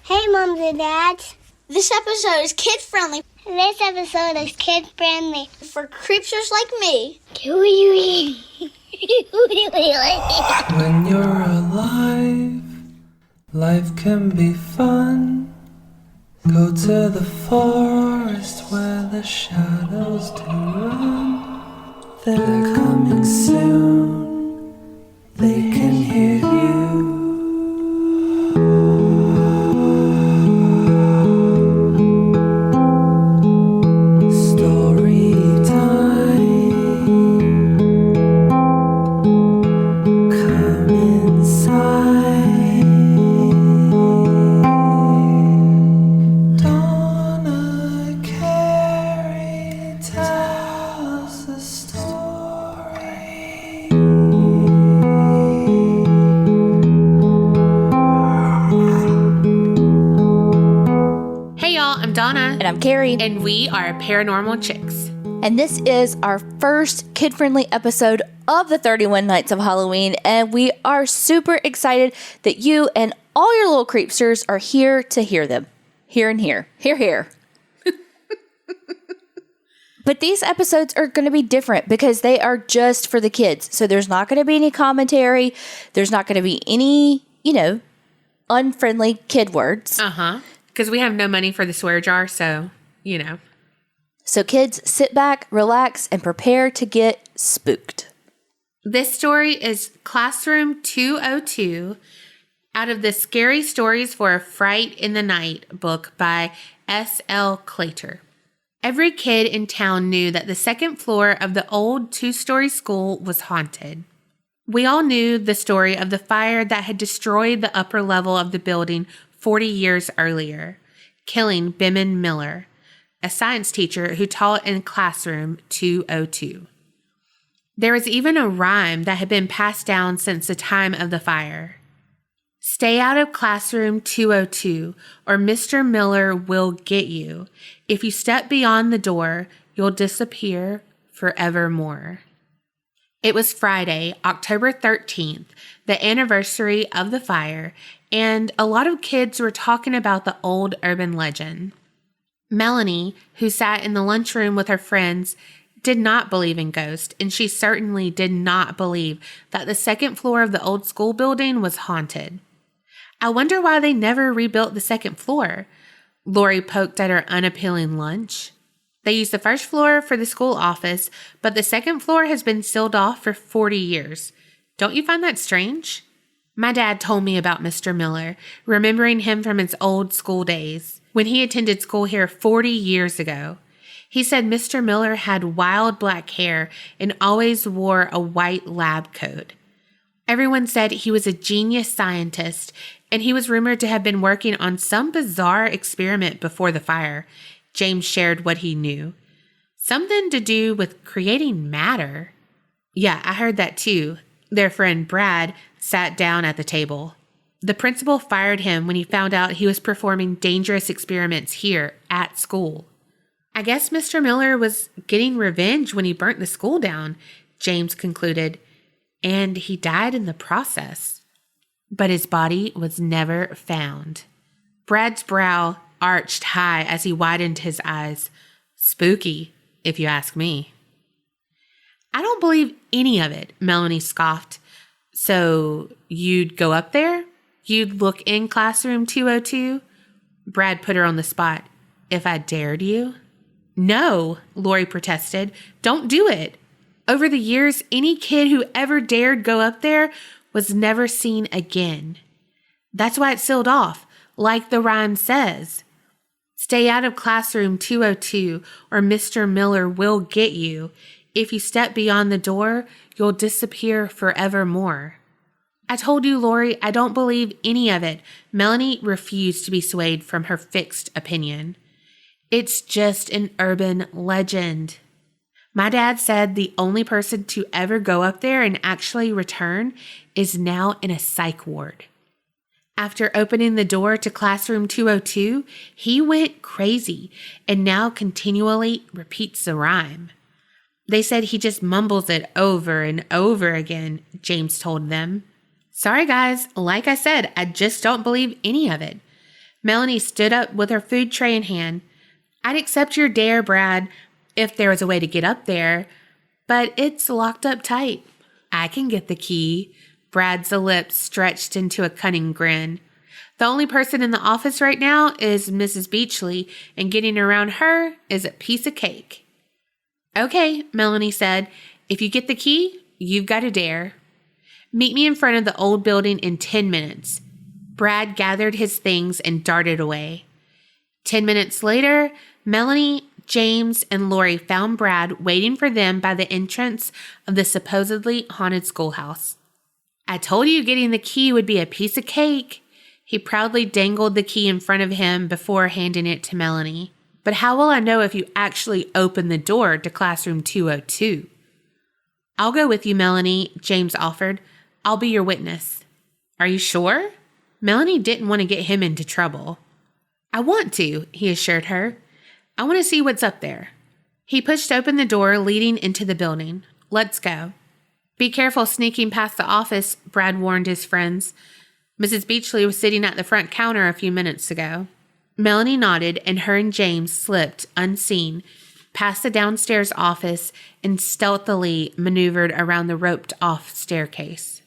Hey, Moms and Dads. This episode is kid-friendly. This episode is kid-friendly. For creepsters like me. When you're alive, life can be fun. Go to the forest where the shadows do run. They're coming soon. They can hear you. I'm Carrie. And we are Paranormal Chicks. And this is our first kid-friendly episode of the 31 Nights of Halloween. And we are super excited that you and all your little creepsters are here to hear them. Here and here. Here. But these episodes are going to be different because they are just for the kids. So there's not going to be any commentary. There's not going to be any, unfriendly kid words. Because we have no money for the swear jar, so, So kids, sit back, relax, and prepare to get spooked. This story is Classroom 202 out of the Scary Stories for a Fright in the Night book by S.L. Claytor. Every kid in town knew that the second floor of the old two-story school was haunted. We all knew the story of the fire that had destroyed the upper level of the building 40 years earlier, killing Bedmans Miller, a science teacher who taught in classroom 202. There was even a rhyme that had been passed down since the time of the fire. Stay out of classroom 202 or Mr. Miller will get you. If you step beyond the door, you'll disappear forevermore. It was Friday, October 13th, the anniversary of the fire, and a lot of kids were talking about the old urban legend. Melanie, who sat in the lunchroom with her friends, did not believe in ghosts, and she certainly did not believe that the second floor of the old school building was haunted. I wonder why they never rebuilt the second floor. Lori poked at her unappealing lunch. They used the first floor for the school office, but the second floor has been sealed off for 40 years. Don't you find that strange? My dad told me about Mr. Miller, remembering him from his old school days, when he attended school here 40 years ago. He said Mr. Miller had wild black hair and always wore a white lab coat. Everyone said he was a genius scientist, and he was rumored to have been working on some bizarre experiment before the fire. James shared what he knew. Something to do with creating matter. Yeah, I heard that too. Their friend Brad sat down at the table. The principal fired him when he found out he was performing dangerous experiments here at school. I guess Mr. Miller was getting revenge when he burnt the school down, James concluded, and he died in the process. But his body was never found. Brad's brow arched high as he widened his eyes. Spooky, if you ask me. I don't believe any of it, Melanie scoffed. So you'd go up there? You'd look in classroom 202? Brad put her on the spot. If I dared you? No, Lori protested. Don't do it. Over the years, any kid who ever dared go up there was never seen again. That's why it's sealed off, like the rhyme says. Stay out of classroom 202 or Mr. Miller will get you. If you step beyond the door, you'll disappear forevermore. I told you, Lori, I don't believe any of it. Melanie refused to be swayed from her fixed opinion. It's just an urban legend. My dad said the only person to ever go up there and actually return is now in a psych ward. After opening the door to classroom 202, he went crazy and now continually repeats the rhyme. They said he just mumbles it over and over again, James told them. Sorry guys, like I said, I just don't believe any of it. Melanie stood up with her food tray in hand. I'd accept your dare, Brad, if there was a way to get up there, but it's locked up tight. I can get the key. Brad's lips stretched into a cunning grin. The only person in the office right now is Mrs. Beachley, and getting around her is a piece of cake. Okay, Melanie said. If you get the key, you've got a dare. Meet me in front of the old building in 10 minutes. Brad gathered his things and darted away. 10 minutes later, Melanie, James, and Lori found Brad waiting for them by the entrance of the supposedly haunted schoolhouse. I told you getting the key would be a piece of cake. He proudly dangled the key in front of him before handing it to Melanie. But how will I know if you actually open the door to classroom 202? I'll go with you, Melanie, James offered. I'll be your witness. Are you sure? Melanie didn't want to get him into trouble. I want to, he assured her. I want to see what's up there. He pushed open the door leading into the building. Let's go. Be careful sneaking past the office, Brad warned his friends. Mrs. Beachley was sitting at the front counter a few minutes ago. Melanie nodded, and her and James slipped, unseen, past the downstairs office and stealthily maneuvered around the roped-off staircase.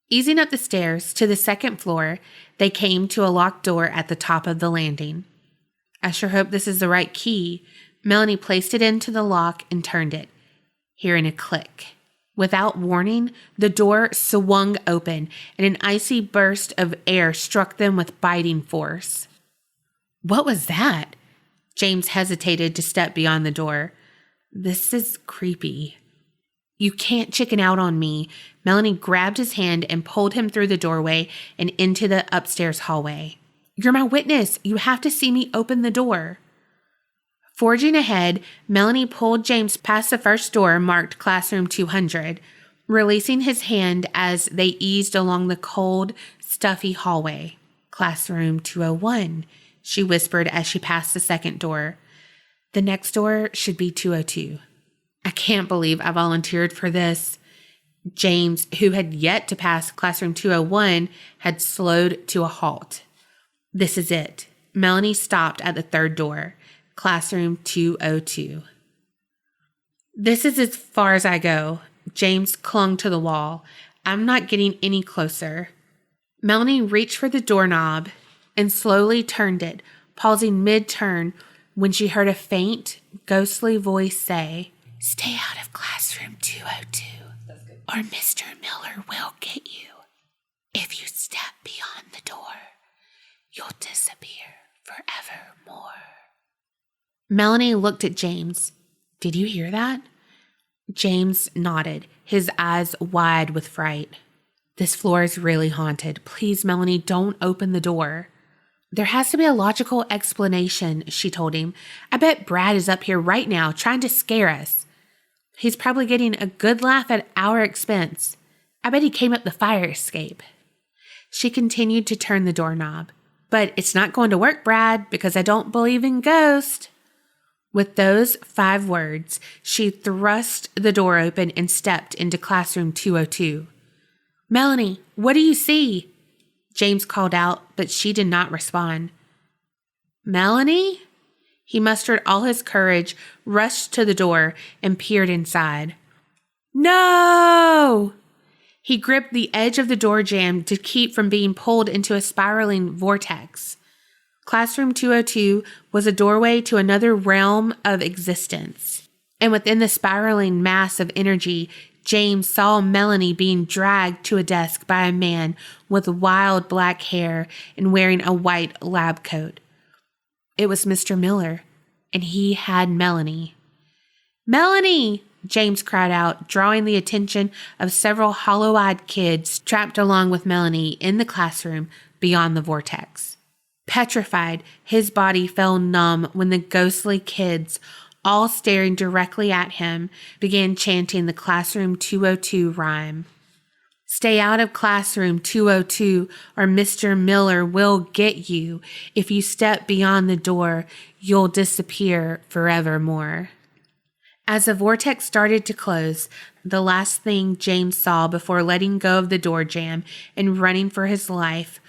Easing up the stairs to the second floor, they came to a locked door at the top of the landing. I sure hope this is the right key. Melanie placed it into the lock and turned it, hearing a click. Without warning, the door swung open, and an icy burst of air struck them with biting force. What was that? James hesitated to step beyond the door. This is creepy. You can't chicken out on me. Melanie grabbed his hand and pulled him through the doorway and into the upstairs hallway. You're my witness. You have to see me open the door. Forging ahead, Melanie pulled James past the first door marked Classroom 200, releasing his hand as they eased along the cold, stuffy hallway. Classroom 201, she whispered as she passed the second door. The next door should be 202. I can't believe I volunteered for this. James, who had yet to pass Classroom 201, had slowed to a halt. This is it. Melanie stopped at the third door. Classroom 202. This is as far as I go. James clung to the wall. I'm not getting any closer. Melanie reached for the doorknob and slowly turned it, pausing mid-turn when she heard a faint, ghostly voice say, Stay out of Classroom 202, or Mr. Miller will get you. If you step beyond the door, you'll disappear forevermore. Melanie looked at James. Did you hear that? James nodded, his eyes wide with fright. This floor is really haunted. Please, Melanie, don't open the door. There has to be a logical explanation, she told him. I bet Brad is up here right now trying to scare us. He's probably getting a good laugh at our expense. I bet he came up the fire escape. She continued to turn the doorknob. But it's not going to work, Brad, because I don't believe in ghosts. With those 5 words, she thrust the door open and stepped into Classroom 202. Melanie, what do you see? James called out, but she did not respond. Melanie? He mustered all his courage, rushed to the door, and peered inside. No! He gripped the edge of the door jamb to keep from being pulled into a spiraling vortex. Classroom 202 was a doorway to another realm of existence. And within the spiraling mass of energy, James saw Melanie being dragged to a desk by a man with wild black hair and wearing a white lab coat. It was Mr. Miller, and he had Melanie. Melanie! James cried out, drawing the attention of several hollow-eyed kids trapped along with Melanie in the classroom beyond the vortex. Petrified, his body fell numb when the ghostly kids, all staring directly at him, began chanting the Classroom 202 rhyme. Stay out of Classroom 202 or Mr. Miller will get you. If you step beyond the door, you'll disappear forevermore. As the vortex started to close, the last thing James saw before letting go of the door jamb and running for his life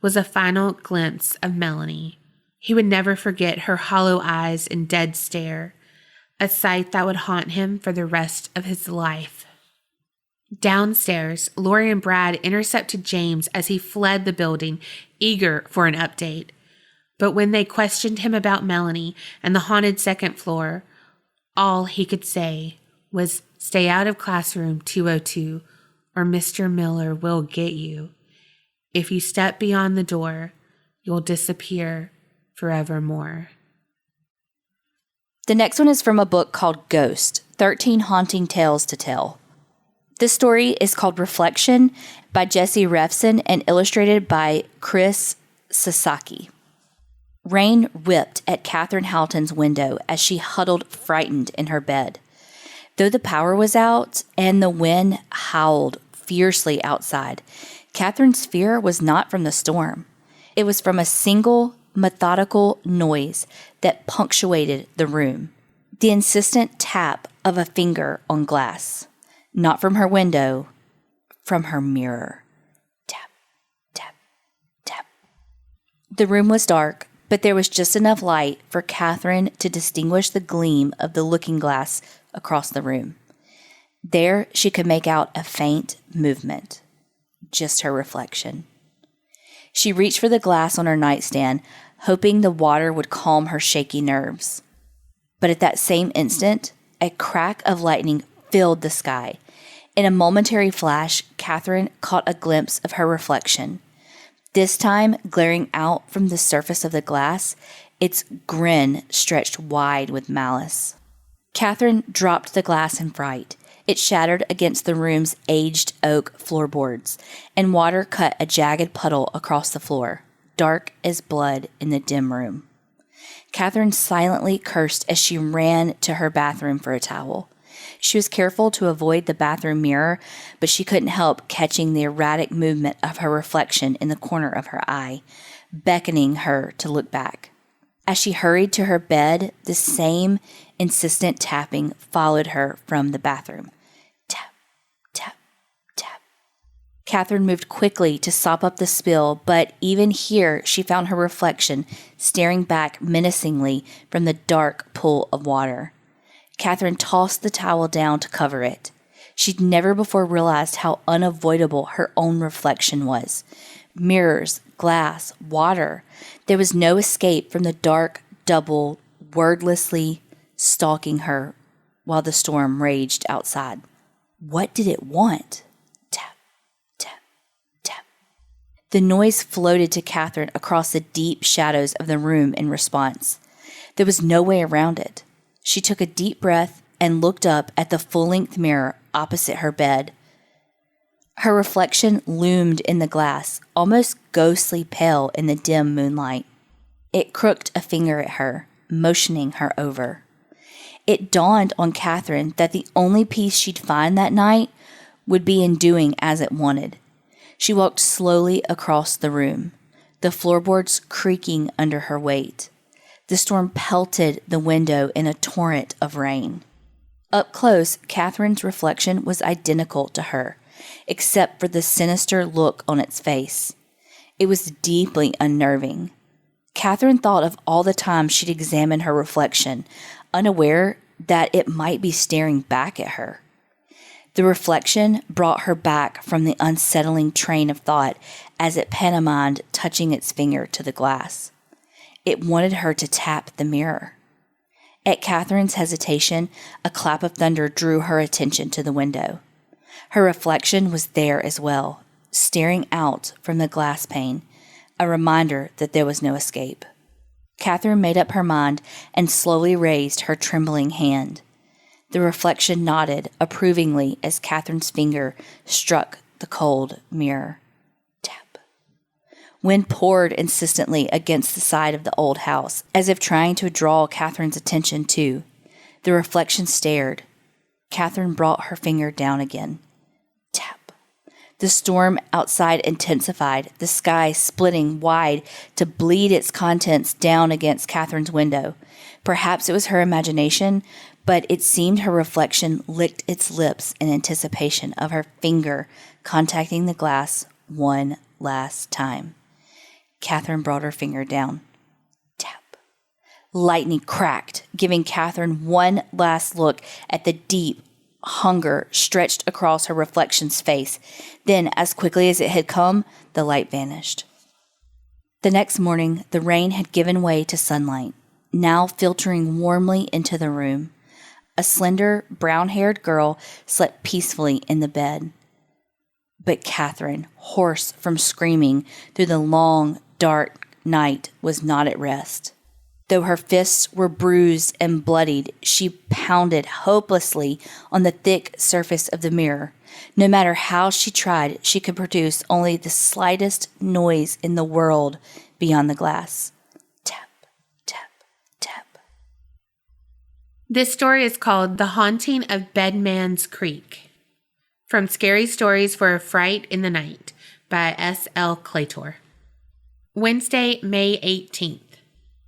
was a final glimpse of Melanie. He would never forget her hollow eyes and dead stare, a sight that would haunt him for the rest of his life. Downstairs, Lori and Brad intercepted James as he fled the building, eager for an update. But when they questioned him about Melanie and the haunted second floor, all he could say was, "Stay out of classroom 202, or Mr. Miller will get you. If you step beyond the door, you'll disappear forevermore." The next one is from a book called Ghost, 13 Haunting Tales to Tell. This story is called Reflection by Jesse Refson and illustrated by Chris Sasaki. Rain whipped at Catherine Houghton's window as she huddled frightened in her bed. Though the power was out and the wind howled fiercely outside, Catherine's fear was not from the storm. It was from a single methodical noise that punctuated the room. The insistent tap of a finger on glass. Not from her window, from her mirror. Tap, tap, tap. The room was dark, but there was just enough light for Catherine to distinguish the gleam of the looking glass across the room. There she could make out a faint movement. Just her reflection. She reached for the glass on her nightstand, hoping the water would calm her shaky nerves. But at that same instant, a crack of lightning filled the sky. In a momentary flash, Catherine caught a glimpse of her reflection. This time, glaring out from the surface of the glass, its grin stretched wide with malice. Catherine dropped the glass in fright. It shattered against the room's aged oak floorboards, and water cut a jagged puddle across the floor, dark as blood in the dim room. Catherine silently cursed as she ran to her bathroom for a towel. She was careful to avoid the bathroom mirror, but she couldn't help catching the erratic movement of her reflection in the corner of her eye, beckoning her to look back. As she hurried to her bed, the same insistent tapping followed her from the bathroom. Tap, tap, tap. Catherine moved quickly to sop up the spill, but even here she found her reflection staring back menacingly from the dark pool of water. Catherine tossed the towel down to cover it. She'd never before realized how unavoidable her own reflection was. Mirrors, glass, water. There was no escape from the dark double wordlessly stalking her while the storm raged outside. What did it want? Tap, tap, tap. The noise floated to Catherine across the deep shadows of the room in response. There was no way around it. She took a deep breath and looked up at the full-length mirror opposite her bed. Her reflection loomed in the glass, almost ghostly pale in the dim moonlight. It crooked a finger at her, motioning her over. It dawned on Catherine that the only peace she'd find that night would be in doing as it wanted. She walked slowly across the room, the floorboards creaking under her weight. The storm pelted the window in a torrent of rain. Up close, Catherine's reflection was identical to her, except for the sinister look on its face. It was deeply unnerving. Catherine thought of all the times she'd examined her reflection, unaware that it might be staring back at her. The reflection brought her back from the unsettling train of thought as it pantomimed, touching its finger to the glass. It wanted her to tap the mirror. At Catherine's hesitation, a clap of thunder drew her attention to the window. Her reflection was there as well, staring out from the glass pane, a reminder that there was no escape. Catherine made up her mind and slowly raised her trembling hand. The reflection nodded approvingly as Catherine's finger struck the cold mirror. Tap. Wind poured insistently against the side of the old house, as if trying to draw Catherine's attention too. The reflection stared. Catherine brought her finger down again. Tap. The storm outside intensified, the sky splitting wide to bleed its contents down against Catherine's window. Perhaps it was her imagination, but it seemed her reflection licked its lips in anticipation of her finger contacting the glass one last time. Catherine brought her finger down. Tap. Lightning cracked, giving Catherine one last look at the deep hunger stretched across her reflection's face. Then, as quickly as it had come, the light vanished. The next morning, the rain had given way to sunlight, now filtering warmly into the room. A slender, brown-haired girl slept peacefully in the bed. But Catherine, hoarse from screaming through the long, dark night, was not at rest. Though her fists were bruised and bloodied, she pounded hopelessly on the thick surface of the mirror. No matter how she tried, she could produce only the slightest noise in the world beyond the glass. Tap, tap, tap. This story is called The Haunting of Bedmans Creek, from Scary Stories for a Fright in the Night by S.L. Claytor. Wednesday, May 18th.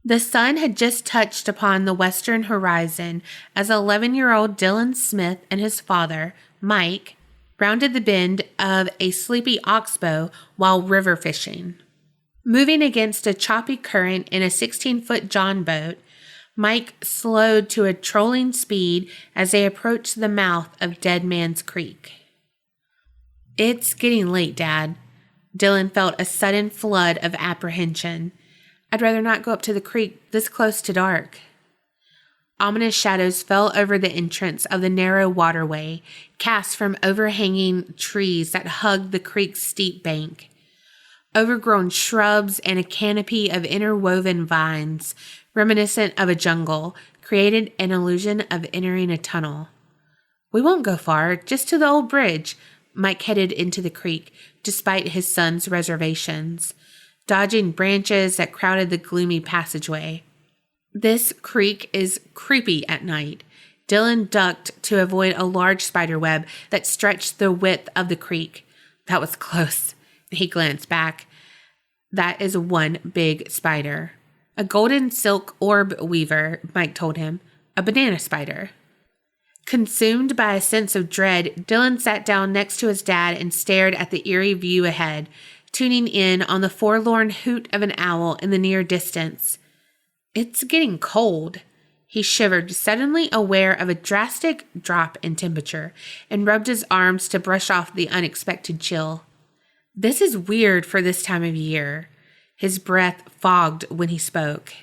The sun had just touched upon the western horizon as 11-year-old Dylan Smith and his father, Mike, rounded the bend of a sleepy oxbow while river fishing. Moving against a choppy current in a 16-foot John boat, Mike slowed to a trolling speed as they approached the mouth of Dead Man's Creek. "It's getting late, Dad." Dylan felt a sudden flood of apprehension. "I'd rather not go up to the creek this close to dark." Ominous shadows fell over the entrance of the narrow waterway, cast from overhanging trees that hugged the creek's steep bank. Overgrown shrubs and a canopy of interwoven vines, reminiscent of a jungle, created an illusion of entering a tunnel. "We won't go far, just to the old bridge." Mike headed into the creek, despite his son's reservations, dodging branches that crowded the gloomy passageway. This creek is creepy at night. Dylan ducked to avoid a large spider web that stretched the width of the creek. That was close. He glanced back. That is one big spider. "A golden silk orb weaver," Mike told him. "A banana spider." Consumed by a sense of dread, Dylan sat down next to his dad and stared at the eerie view ahead, tuning in on the forlorn hoot of an owl in the near distance. "It's getting cold." He shivered, suddenly aware of a drastic drop in temperature, and rubbed his arms to brush off the unexpected chill. "This is weird for this time of year." His breath fogged when he spoke.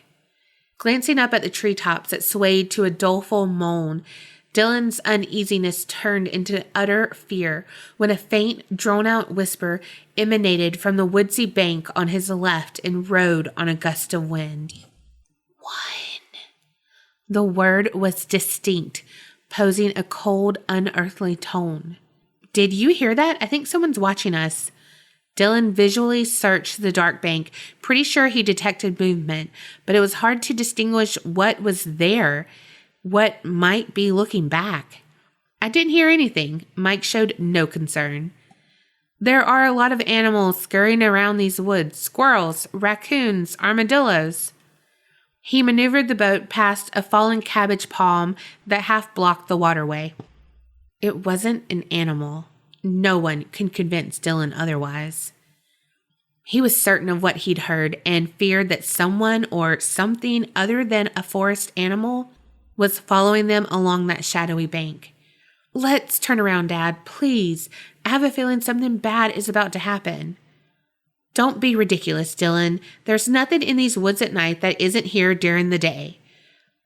Glancing up at the treetops that swayed to a doleful moan, Dylan's uneasiness turned into utter fear when a faint, drawn-out whisper emanated from the woodsy bank on his left and rode on a gust of wind. "One." The word was distinct, posing a cold, unearthly tone. "Did you hear that? I think someone's watching us." Dylan visually searched the dark bank, pretty sure he detected movement, but it was hard to distinguish what was there, what might be looking back. "I didn't hear anything." Mike showed no concern. "There are a lot of animals scurrying around these woods. Squirrels, raccoons, armadillos." He maneuvered the boat past a fallen cabbage palm that half blocked the waterway. It wasn't an animal. No one could convince Dylan otherwise. He was certain of what he'd heard and feared that someone or something other than a forest animal was following them along that shadowy bank. "Let's turn around, Dad, please. I have a feeling something bad is about to happen." "Don't be ridiculous, Dylan. There's nothing in these woods at night that isn't here during the day."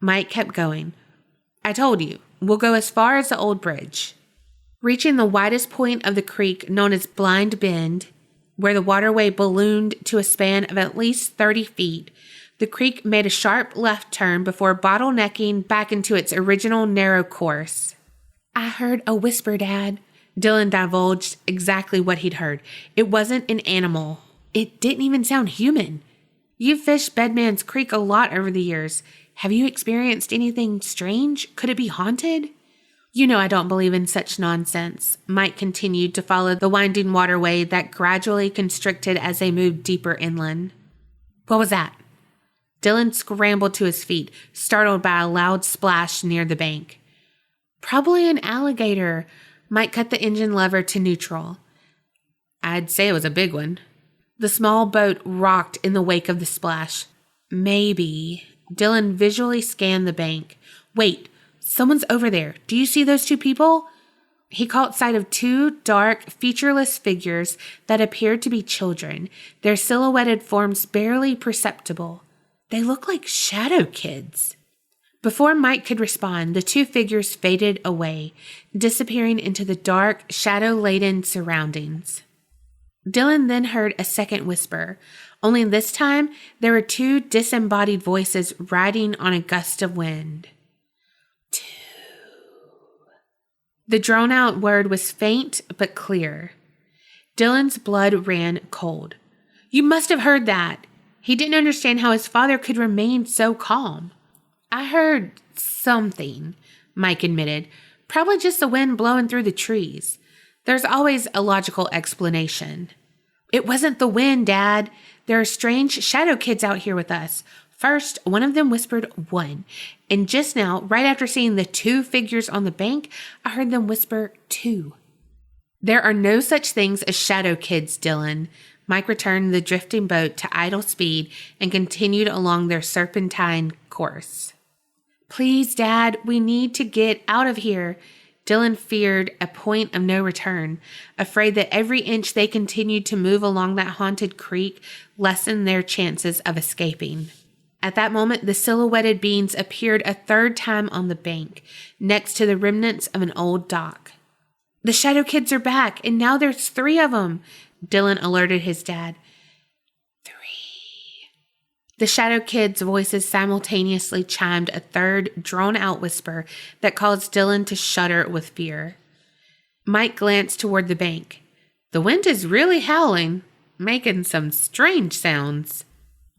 Mike kept going. "I told you, we'll go as far as the old bridge." Reaching the widest point of the creek, known as Blind Bend, where the waterway ballooned to a span of at least 30 feet, the creek made a sharp left turn before bottlenecking back into its original narrow course. "I heard a whisper, Dad." Dylan divulged exactly what he'd heard. It wasn't an animal. It didn't even sound human. "You've fished Bedman's Creek a lot over the years. Have you experienced anything strange? Could it be haunted?" "You know I don't believe in such nonsense." Mike continued to follow the winding waterway that gradually constricted as they moved deeper inland. "What was that?" Dylan scrambled to his feet, startled by a loud splash near the bank. "Probably an alligator." Mike cut the engine lever to neutral. "I'd say it was a big one." The small boat rocked in the wake of the splash. Maybe. Dylan visually scanned the bank. Wait, someone's over there. Do you see those two people? He caught sight of two dark, featureless figures that appeared to be children, their silhouetted forms barely perceptible. They look like shadow kids. Before Mike could respond, the two figures faded away, disappearing into the dark, shadow-laden surroundings. Dylan then heard a second whisper, only this time there were two disembodied voices riding on a gust of wind. The drawn-out word was faint but clear. Dylan's blood ran cold. You must have heard that. He didn't understand how his father could remain so calm. I heard something, Mike admitted. Probably just the wind blowing through the trees. There's always a logical explanation. It wasn't the wind, Dad. There are strange shadow kids out here with us. First, one of them whispered one, and just now, right after seeing the two figures on the bank, I heard them whisper two. There are no such things as shadow kids, Dylan. Mike returned the drifting boat to idle speed and continued along their serpentine course. Please, Dad, we need to get out of here. Dylan feared a point of no return, afraid that every inch they continued to move along that haunted creek lessened their chances of escaping. At that moment, the silhouetted beings appeared a third time on the bank, next to the remnants of an old dock. The shadow kids are back, and now there's 3 of them, Dylan alerted his dad. 3. The shadow kids' voices simultaneously chimed a third, drawn-out whisper that caused Dylan to shudder with fear. Mike glanced toward the bank. The wind is really howling, making some strange sounds.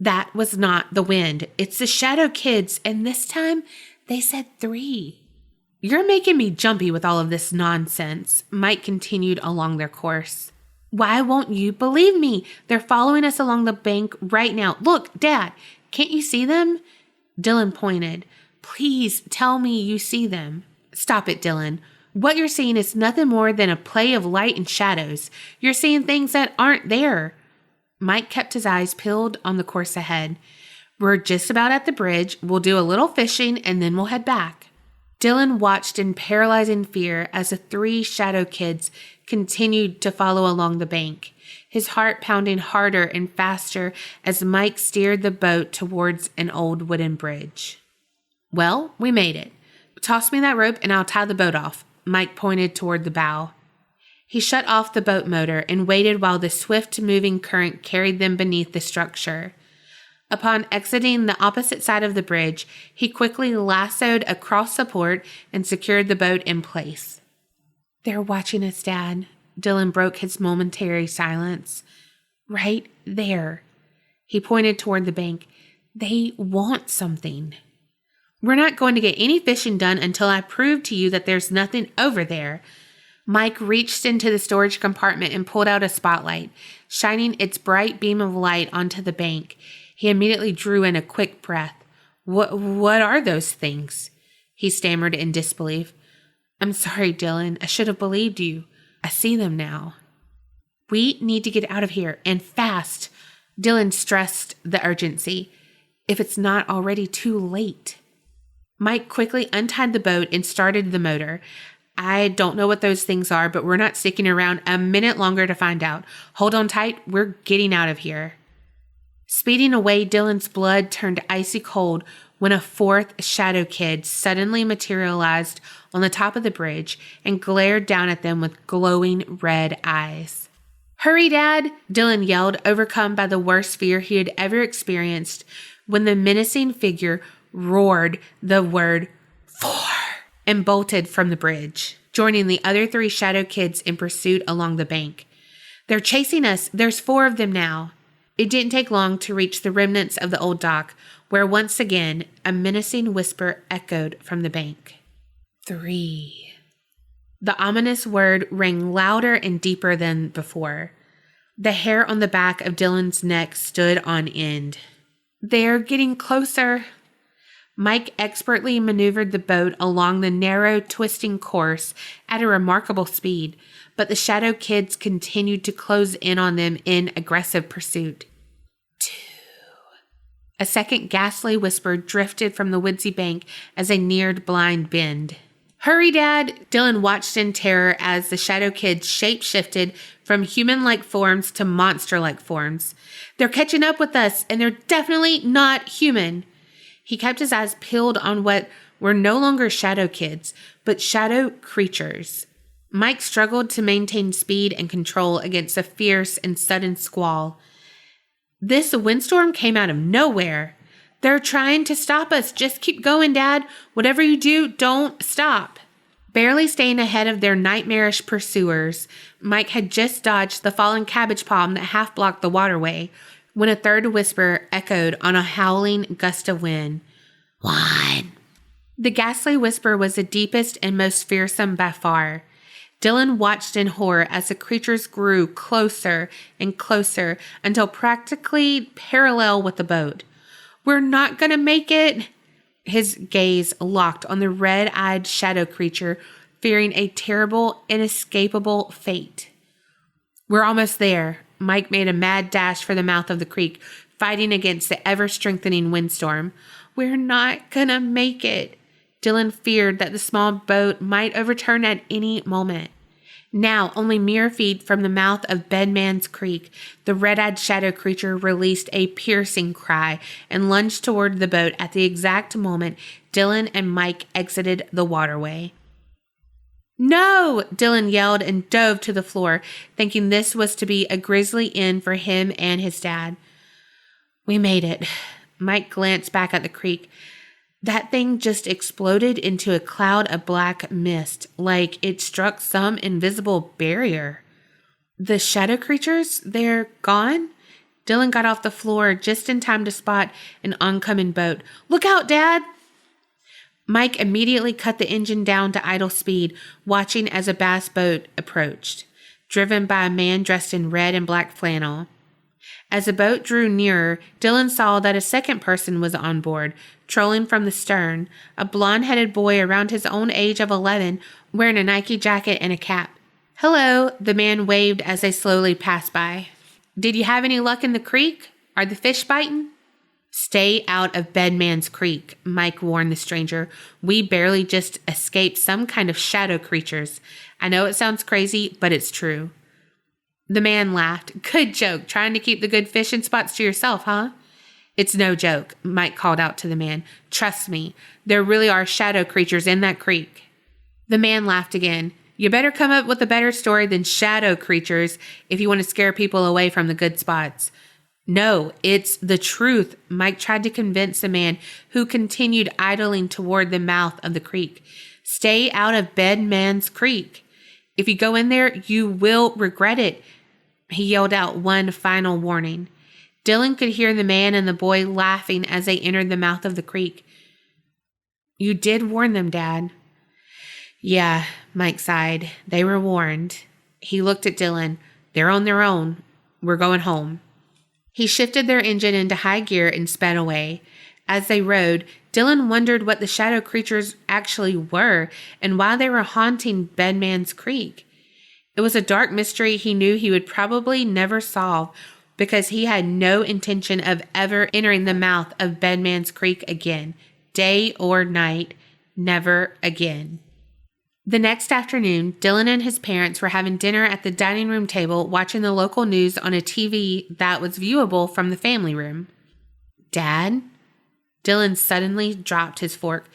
That was not the wind. It's the shadow kids, and this time they said 3. You're making me jumpy with all of this nonsense, Mike continued along their course. Why won't you believe me? They're following us along the bank right now. Look, Dad, can't you see them? Dylan pointed. Please tell me you see them. Stop it, Dylan. What you're seeing is nothing more than a play of light and shadows. You're seeing things that aren't there. Mike kept his eyes peeled on the course ahead. We're just about at the bridge. We'll do a little fishing and then we'll head back. Dylan watched in paralyzing fear as the 3 shadow kids continued to follow along the bank, his heart pounding harder and faster as Mike steered the boat towards an old wooden bridge. Well, we made it. Toss me that rope and I'll tie the boat off. Mike pointed toward the bow. He shut off the boat motor and waited while the swift-moving current carried them beneath the structure. Upon exiting the opposite side of the bridge, he quickly lassoed a cross support and secured the boat in place. They're watching us, Dad. Dylan broke his momentary silence. Right there. He pointed toward the bank. They want something. We're not going to get any fishing done until I prove to you that there's nothing over there. Mike reached into the storage compartment and pulled out a spotlight, shining its bright beam of light onto the bank. He immediately drew in a quick breath. What are those things? He stammered in disbelief. I'm sorry, Dylan. I should have believed you. I see them now. We need to get out of here, and fast. Dylan stressed the urgency. If it's not already too late. Mike quickly untied the boat and started the motor. I don't know what those things are, but we're not sticking around a minute longer to find out. Hold on tight. We're getting out of here. Speeding away, Dylan's blood turned icy cold when a 4th shadow kid suddenly materialized on the top of the bridge and glared down at them with glowing red eyes. Hurry, Dad! Dylan yelled, overcome by the worst fear he had ever experienced when the menacing figure roared the word 4 and bolted from the bridge, joining the other 3 shadow kids in pursuit along the bank. They're chasing us. There's 4 of them now. It didn't take long to reach the remnants of the old dock, where once again a menacing whisper echoed from the bank. 3. The ominous word rang louder and deeper than before. The hair on the back of Dylan's neck stood on end. They're getting closer. Mike expertly maneuvered the boat along the narrow, twisting course at a remarkable speed, but the shadow kids continued to close in on them in aggressive pursuit. 2. A second ghastly whisper drifted from the woodsy bank as they neared Blind Bend. "Hurry, Dad!" Dylan watched in terror as the shadow kids shape-shifted from human-like forms to monster-like forms. "They're catching up with us, and they're definitely not human." He kept his eyes peeled on what were no longer shadow kids, but shadow creatures. Mike struggled to maintain speed and control against a fierce and sudden squall. This windstorm came out of nowhere. "They're trying to stop us. Just keep going, Dad. Whatever you do, don't stop." Barely staying ahead of their nightmarish pursuers, Mike had just dodged the fallen cabbage palm that half blocked the waterway when a third whisper echoed on a howling gust of wind. 1. The ghastly whisper was the deepest and most fearsome by far. Dylan watched in horror as the creatures grew closer and closer until practically parallel with the boat. "We're not gonna make it." His gaze locked on the red-eyed shadow creature, fearing a terrible, inescapable fate. "We're almost there." Mike made a mad dash for the mouth of the creek, fighting against the ever-strengthening windstorm. "We're not gonna make it." Dylan feared that the small boat might overturn at any moment. Now, only mere feet from the mouth of Bedmans Creek, the red-eyed shadow creature released a piercing cry and lunged toward the boat at the exact moment Dylan and Mike exited the waterway. "No!" Dylan yelled and dove to the floor, thinking this was to be a grisly end for him and his dad. "We made it." Mike glanced back at the creek. That thing just exploded into a cloud of black mist, like it struck some invisible barrier. "The shadow creatures, they're gone?" Dylan got off the floor just in time to spot an oncoming boat. "Look out, Dad!" Mike immediately cut the engine down to idle speed, watching as a bass boat approached, driven by a man dressed in red and black flannel. As the boat drew nearer, Dylan saw that a second person was on board, trolling from the stern, a blonde-headed boy around his own age of 11, wearing a Nike jacket and a cap. "Hello," the man waved as they slowly passed by. "Did you have any luck in the creek? Are the fish biting?" "Stay out of Bedmans Creek," Mike warned the stranger. "We barely just escaped some kind of shadow creatures. I know it sounds crazy, but it's true." The man laughed. "Good joke, trying to keep the good fishing spots to yourself, huh?" "It's no joke," Mike called out to the man. "Trust me, there really are shadow creatures in that creek." The man laughed again. "You better come up with a better story than shadow creatures if you want to scare people away from the good spots." "No, it's the truth," Mike tried to convince the man, who continued idling toward the mouth of the creek. "Stay out of Bedmans Creek. If you go in there, you will regret it." He yelled out one final warning. Dylan could hear the man and the boy laughing as they entered the mouth of the creek. "You did warn them, Dad." "Yeah," Mike sighed. "They were warned." He looked at Dylan. "They're on their own. We're going home." He shifted their engine into high gear and sped away. As they rode, Dylan wondered what the shadow creatures actually were and why they were haunting Bedmans Creek. It was a dark mystery he knew he would probably never solve, because he had no intention of ever entering the mouth of Bedmans Creek again, day or night, never again. The next afternoon, Dylan and his parents were having dinner at the dining room table, watching the local news on a TV that was viewable from the family room. "Dad?" Dylan suddenly dropped his fork.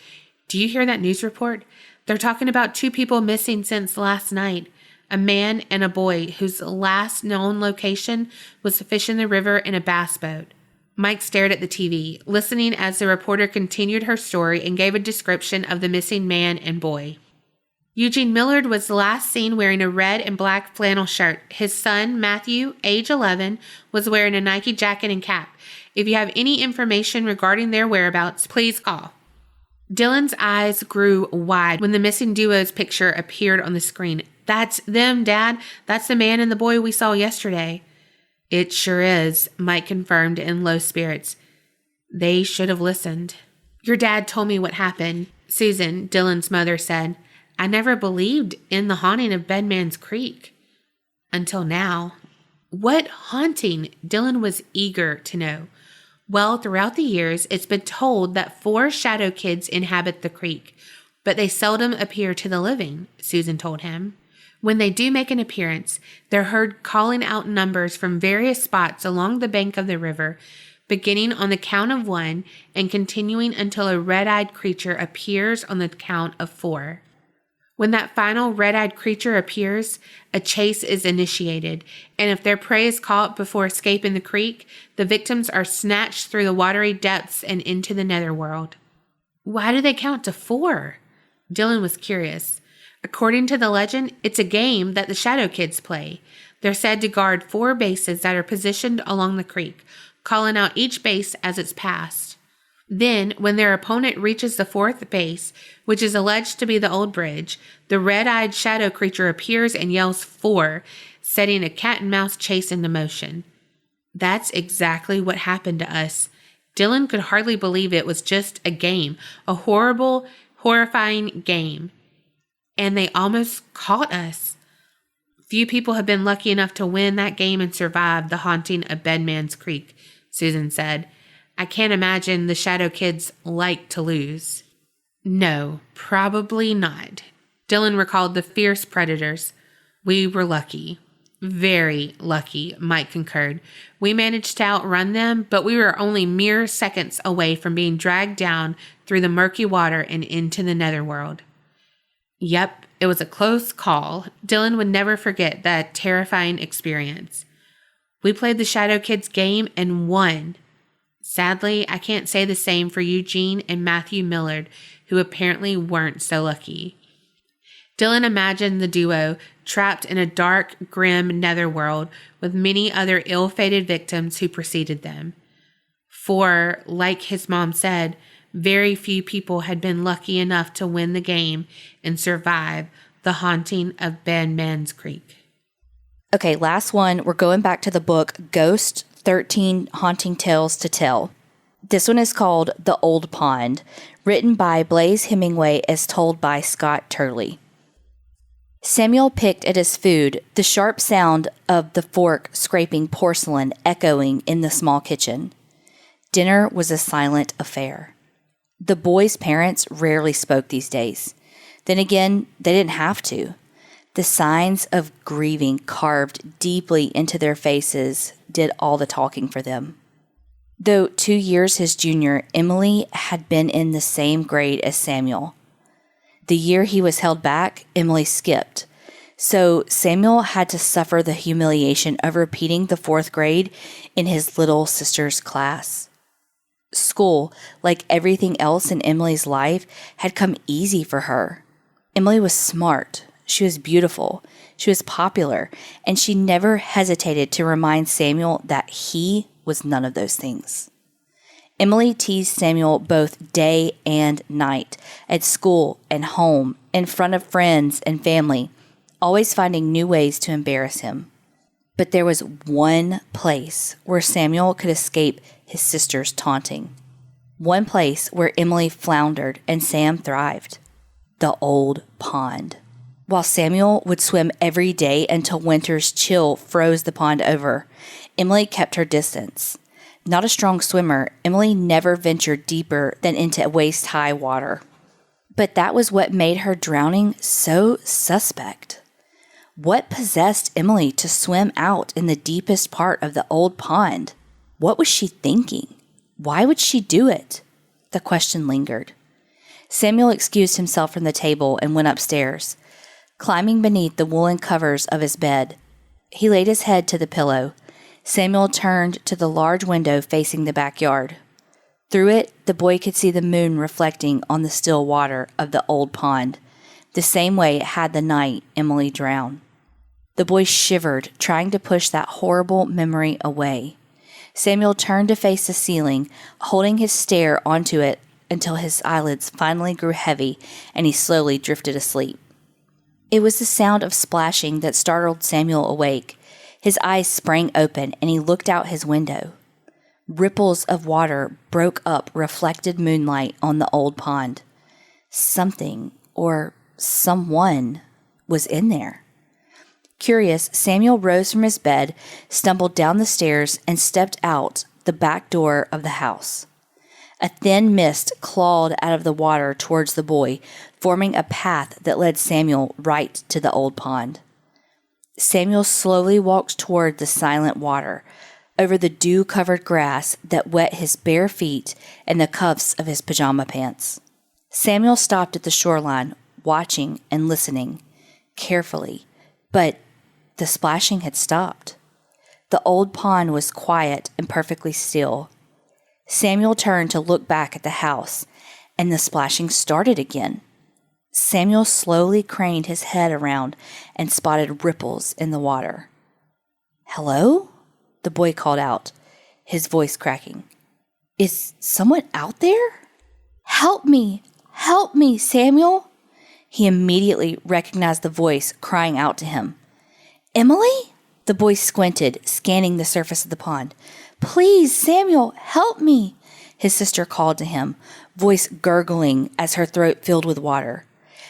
"Do you hear that news report? They're talking about 2 people missing since last night. A man and a boy whose last known location was to fish in the river in a bass boat." Mike stared at the TV, listening as the reporter continued her story and gave a description of the missing man and boy. Eugene Millard was last seen wearing a red and black flannel shirt. His son, Matthew, age 11, was wearing a Nike jacket and cap. If you have any information regarding their whereabouts, please call. Dylan's eyes grew wide when the missing duo's picture appeared on the screen. "That's them, Dad. That's the man and the boy we saw yesterday." "It sure is," Mike confirmed in low spirits. "They should have listened." Your dad told me what happened. Susan, Dylan's mother, said, I never believed in the haunting of Bedmans Creek. Until now. What haunting? Dylan was eager to know. Well, throughout the years, it's been told that 4 shadow kids inhabit the creek, but they seldom appear to the living, Susan told him. When they do make an appearance, they're heard calling out numbers from various spots along the bank of the river, beginning on the count of 1 and continuing until a red-eyed creature appears on the count of 4. When that final red-eyed creature appears, a chase is initiated, and if their prey is caught before escaping the creek, the victims are snatched through the watery depths and into the netherworld. Why do they count to 4? Dylan was curious. According to the legend, it's a game that the Shadow Kids play. They're said to guard 4 bases that are positioned along the creek, calling out each base as it's passed. Then, when their opponent reaches the 4th base, which is alleged to be the old bridge, the red-eyed shadow creature appears and yells 4, setting a cat-and-mouse chase into motion. That's exactly what happened to us. Dylan could hardly believe it was just a game, a horrible, horrifying game. And they almost caught us. Few people have been lucky enough to win that game and survive the haunting of Bedmans Creek, Susan said. I can't imagine the Shadow Kids like to lose. No, probably not. Dylan recalled the fierce predators. We were lucky. Very lucky, Mike concurred. We managed to outrun them, but we were only mere seconds away from being dragged down through the murky water and into the netherworld. Yep, it was a close call. Dylan would never forget that terrifying experience. We played the Shadow Kids game and won. Sadly, I can't say the same for Eugene and Matthew Millard, who apparently weren't so lucky. Dylan imagined the duo trapped in a dark, grim netherworld with many other ill-fated victims who preceded them. For, like his mom said, very few people had been lucky enough to win the game and survive the haunting of Bedmans Creek. Okay, last one. We're going back to the book Ghost 13 Haunting Tales to Tell. This one is called The Old Pond, written by Blaise Hemingway as told by Scott Turley. Samuel picked at his food, the sharp sound of the fork scraping porcelain echoing in the small kitchen. Dinner was a silent affair. The boys' parents rarely spoke these days. Then again, they didn't have to. The signs of grieving carved deeply into their faces did all the talking for them. Though 2 years his junior, Emily had been in the same grade as Samuel. The year he was held back, Emily skipped. So Samuel had to suffer the humiliation of repeating the 4th grade in his little sister's class. School, like everything else in Emily's life, had come easy for her. Emily was smart. She was beautiful, she was popular, and she never hesitated to remind Samuel that he was none of those things. Emily teased Samuel both day and night, at school and home, in front of friends and family, always finding new ways to embarrass him. But there was one place where Samuel could escape his sister's taunting. One place where Emily floundered and Sam thrived. The old pond. While Samuel would swim every day until winter's chill froze the pond over, Emily kept her distance. Not a strong swimmer, Emily never ventured deeper than into waist-high water. But that was what made her drowning so suspect. What possessed Emily to swim out in the deepest part of the old pond? What was she thinking? Why would she do it? The question lingered. Samuel excused himself from the table and went upstairs. Climbing beneath the woolen covers of his bed, he laid his head to the pillow. Samuel turned to the large window facing the backyard. Through it, the boy could see the moon reflecting on the still water of the old pond, the same way it had the night Emily drowned. The boy shivered, trying to push that horrible memory away. Samuel turned to face the ceiling, holding his stare onto it until his eyelids finally grew heavy and he slowly drifted asleep. It was the sound of splashing that startled Samuel awake. His eyes sprang open and he looked out his window. Ripples of water broke up reflected moonlight on the old pond. Something or someone was in there. Curious, Samuel rose from his bed, stumbled down the stairs, and stepped out the back door of the house. A thin mist clawed out of the water towards the boy, forming a path that led Samuel right to the old pond. Samuel slowly walked toward the silent water, over the dew-covered grass that wet his bare feet and the cuffs of his pajama pants. Samuel stopped at the shoreline, watching and listening carefully, but the splashing had stopped. The old pond was quiet and perfectly still. Samuel turned to look back at the house, and the splashing started again. Samuel slowly craned his head around and spotted ripples in the water. "Hello?" the boy called out, his voice cracking. "Is someone out there? Help me! Help me, Samuel!" He immediately recognized the voice crying out to him. "Emily?" The boy squinted, scanning the surface of the pond. "Please, Samuel, help me!" his sister called to him, voice gurgling as her throat filled with water.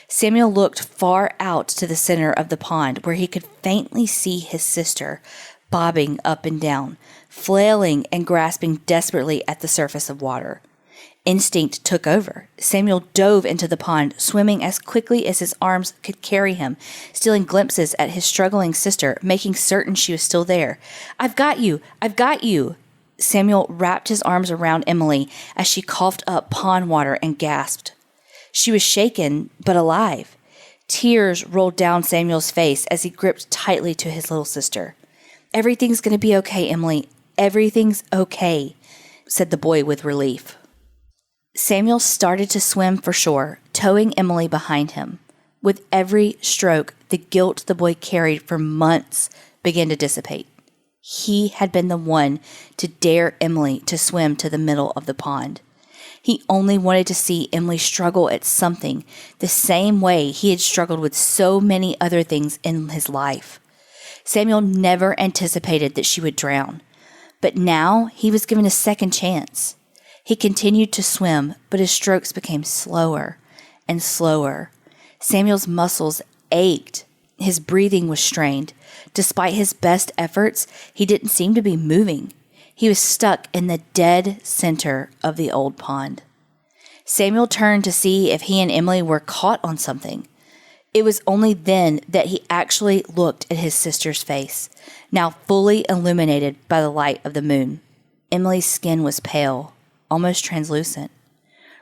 Samuel looked far out to the center of the pond where he could faintly see his sister bobbing up and down, flailing and grasping desperately at the surface of water. Instinct took over. Samuel dove into the pond, swimming as quickly as his arms could carry him, stealing glimpses at his struggling sister, making certain she was still there. "I've got you! I've got you!" Samuel wrapped his arms around Emily as she coughed up pond water and gasped. She was shaken, but alive. Tears rolled down Samuel's face as he gripped tightly to his little sister. "Everything's going to be okay, Emily. Everything's okay," said the boy with relief. Samuel started to swim for shore, towing Emily behind him. With every stroke, the guilt the boy carried for months began to dissipate. He had been the one to dare Emily to swim to the middle of the pond. He only wanted to see Emily struggle at something the same way he had struggled with so many other things in his life. Samuel never anticipated that she would drown, but now he was given a second chance. He continued to swim, but his strokes became slower and slower. Samuel's muscles ached. His breathing was strained. Despite his best efforts, he didn't seem to be moving. He was stuck in the dead center of the old pond. Samuel turned to see if he and Emily were caught on something. It was only then that he actually looked at his sister's face, now fully illuminated by the light of the moon. Emily's skin was pale, almost translucent.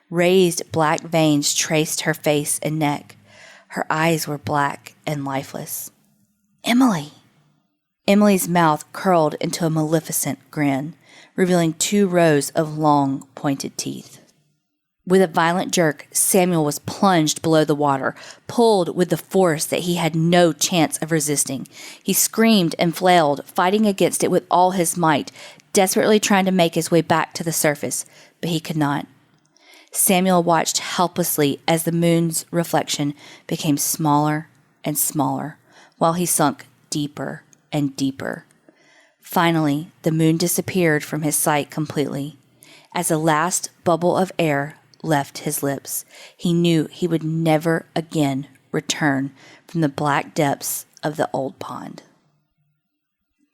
Raised black veins traced her face and neck. Her eyes were black and lifeless. "Emily!" Emily's mouth curled into a maleficent grin, revealing 2 rows of long, pointed teeth. With a violent jerk, Samuel was plunged below the water, pulled with the force that he had no chance of resisting. He screamed and flailed, fighting against it with all his might, desperately trying to make his way back to the surface, but he could not. Samuel watched helplessly as the moon's reflection became smaller and smaller, while he sunk deeper and deeper. Finally, the moon disappeared from his sight completely. As a last bubble of air left his lips, he knew he would never again return from the black depths of the old pond.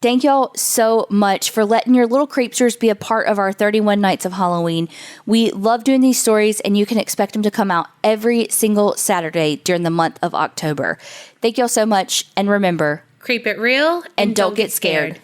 Thank y'all so much for letting your little creepsters be a part of our 31 Nights of Halloween. We love doing these stories, and you can expect them to come out every single Saturday during the month of October. Thank y'all so much, and remember, Creep it real and don't get scared.